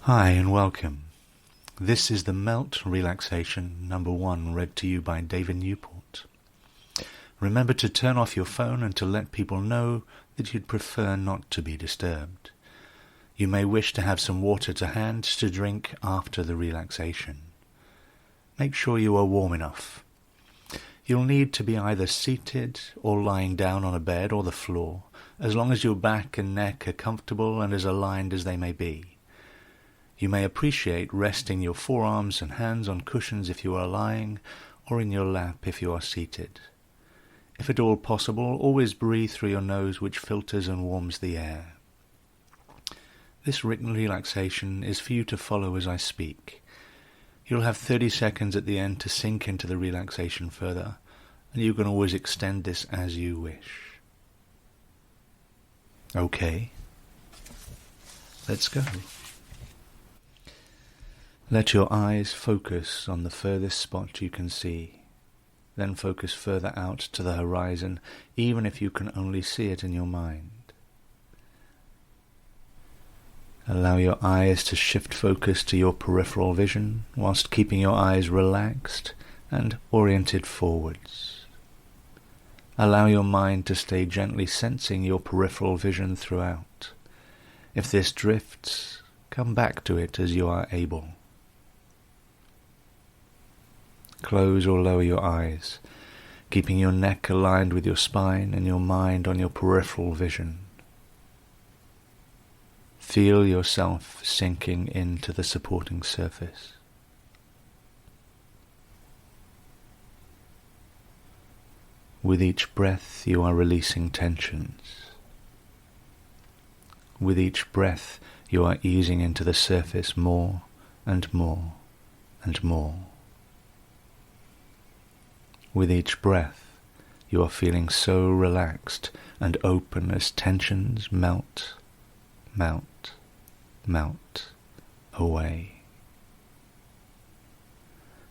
Hi and welcome. This is the Melt Relaxation No.1 read to you by David Newport. Remember to turn off your phone and to let people know that you'd prefer not to be disturbed. You may wish to have some water to hand to drink after the relaxation. Make sure you are warm enough. You'll need to be either seated or lying down on a bed or the floor, as long as your back and neck are comfortable and as aligned as they may be. You may appreciate resting your forearms and hands on cushions if you are lying, or in your lap if you are seated. If at all possible, always breathe through your nose, which filters and warms the air. This written relaxation is for you to follow as I speak. You'll have 30 seconds at the end to sink into the relaxation further, and you can always extend this as you wish. Okay, let's go. Let your eyes focus on the furthest spot you can see, then focus further out to the horizon, even if you can only see it in your mind. Allow your eyes to shift focus to your peripheral vision, whilst keeping your eyes relaxed and oriented forwards. Allow your mind to stay gently sensing your peripheral vision throughout. If this drifts, come back to it as you are able. Close or lower your eyes, keeping your neck aligned with your spine and your mind on your peripheral vision. Feel yourself sinking into the supporting surface. With each breath, you are releasing tensions. With each breath, you are easing into the surface more and more and more. With each breath, you are feeling so relaxed and open as tensions melt, melt, melt away.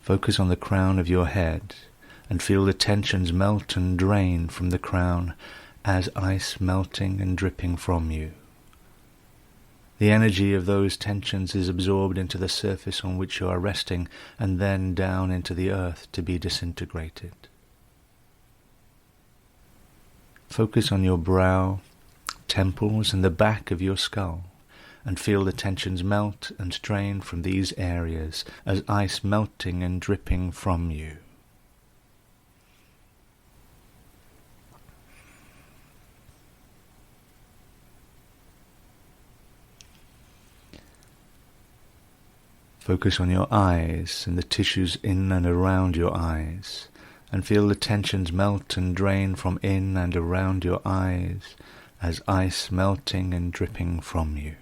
Focus on the crown of your head and feel the tensions melt and drain from the crown as ice melting and dripping from you. The energy of those tensions is absorbed into the surface on which you are resting and then down into the earth to be disintegrated. Focus on your brow, temples and the back of your skull and feel the tensions melt and drain from these areas as ice melting and dripping from you. Focus on your eyes and the tissues in and around your eyes, and feel the tensions melt and drain from in and around your eyes as ice melting and dripping from you.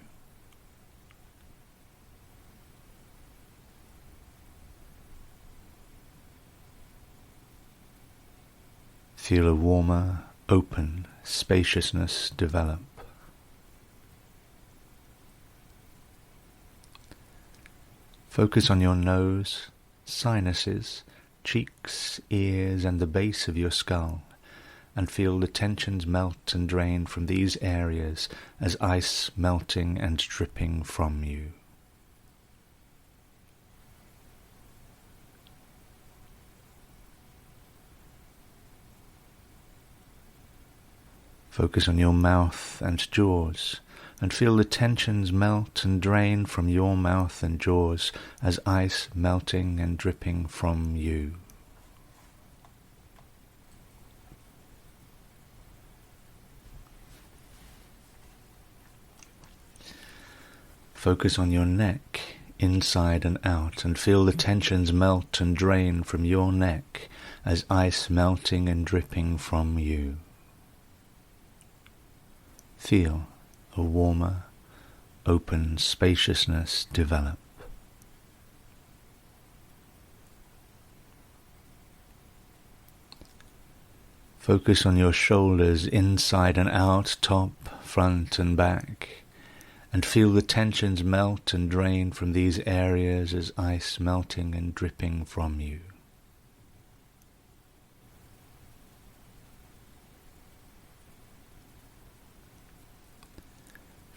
Feel a warmer, open spaciousness develop. Focus on your nose, sinuses, cheeks, ears, and the base of your skull, and feel the tensions melt and drain from these areas as ice melting and dripping from you. Focus on your mouth and jaws, and feel the tensions melt and drain from your mouth and jaws as ice melting and dripping from you. Focus on your neck, inside and out, and feel the tensions melt and drain from your neck as ice melting and dripping from you. Feel a warmer, open spaciousness develop. Focus on your shoulders inside and out, top, front and back, and feel the tensions melt and drain from these areas as ice melting and dripping from you.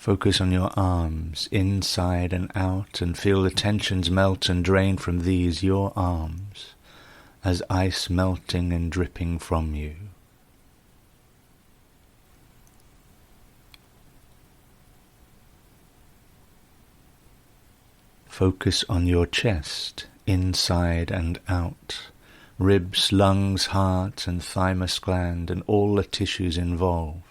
Focus on your arms, inside and out, and feel the tensions melt and drain from these, your arms, as ice melting and dripping from you. Focus on your chest, inside and out, ribs, lungs, heart and thymus gland and all the tissues involved.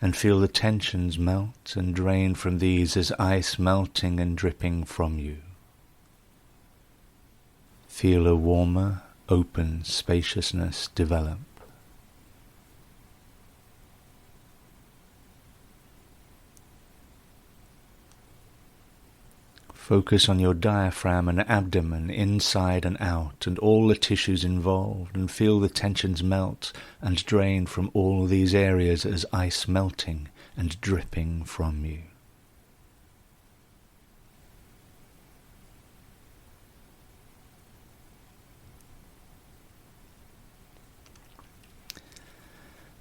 And feel the tensions melt and drain from these as ice melting and dripping from you. Feel a warmer, open spaciousness develop. Focus on your diaphragm and abdomen, inside and out, and all the tissues involved, and feel the tensions melt and drain from all these areas as ice melting and dripping from you.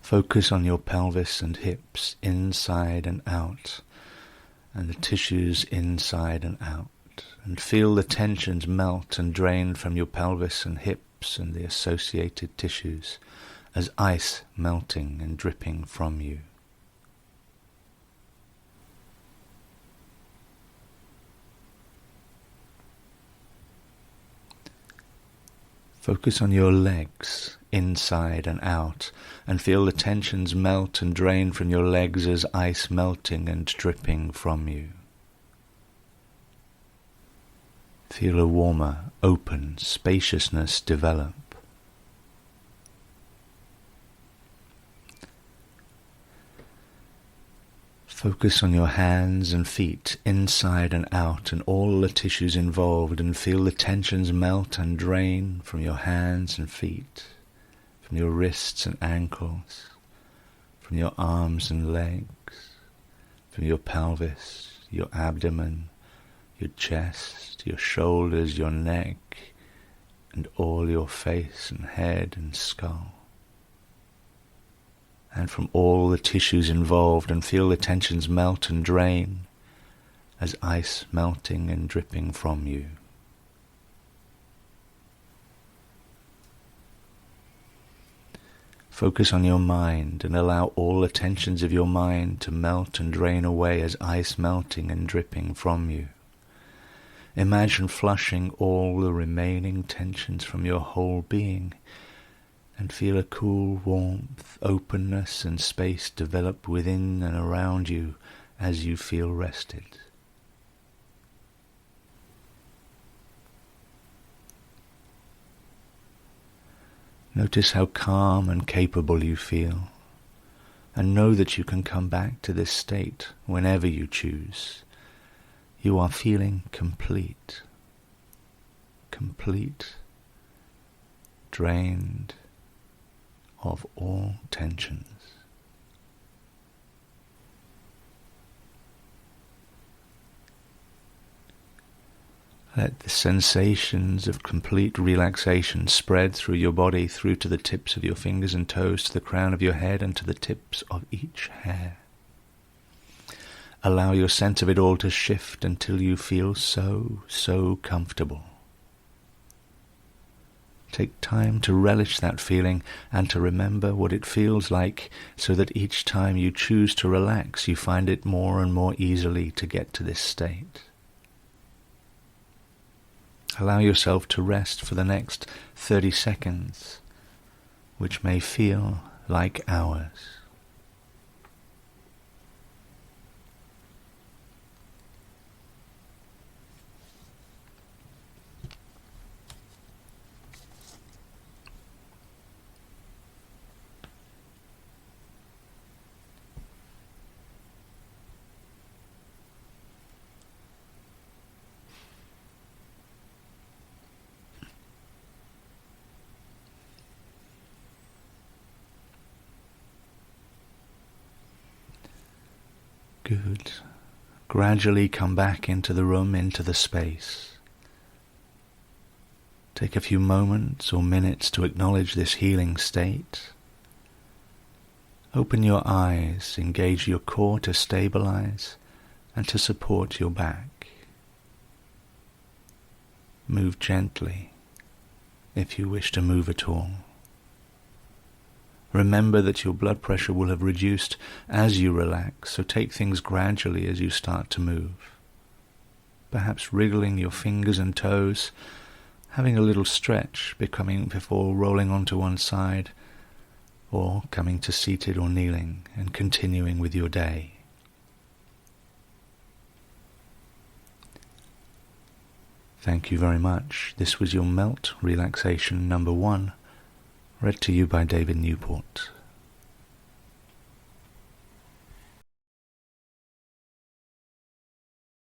Focus on your pelvis and hips, inside and out, and the tissues inside and out, and feel the tensions melt and drain from your pelvis and hips and the associated tissues as ice melting and dripping from you. Focus on your legs, inside and out, and feel the tensions melt and drain from your legs as ice melting and dripping from you. Feel a warmer, open spaciousness develop. Focus on your hands and feet, inside and out, and all the tissues involved, and feel the tensions melt and drain from your hands and feet, from your wrists and ankles, from your arms and legs, from your pelvis, your abdomen, your chest, your shoulders, your neck, and all your face and head and skull. And from all the tissues involved, and feel the tensions melt and drain as ice melting and dripping from you. Focus on your mind and allow all the tensions of your mind to melt and drain away as ice melting and dripping from you. Imagine flushing all the remaining tensions from your whole being, and feel a cool warmth, openness and space develop within and around you as you feel rested. Notice how calm and capable you feel, and know that you can come back to this state whenever you choose. You are feeling complete, drained of all tensions. Let the sensations of complete relaxation spread through your body, through to the tips of your fingers and toes, to the crown of your head and to the tips of each hair. Allow your sense of it all to shift until you feel so comfortable. Take time to relish that feeling and to remember what it feels like, so that each time you choose to relax, you find it more and more easily to get to this state. Allow yourself to rest for the next 30 seconds, which may feel like hours. Good. Gradually come back into the room, into the space. Take a few moments or minutes to acknowledge this healing state. Open your eyes, engage your core to stabilize and to support your back. Move gently if you wish to move at all. Remember that your blood pressure will have reduced as you relax, so take things gradually as you start to move. Perhaps wriggling your fingers and toes, having a little stretch before rolling onto one side, or coming to seated or kneeling and continuing with your day. Thank you very much. This was your Melt Relaxation number 1, read to you by David Newport.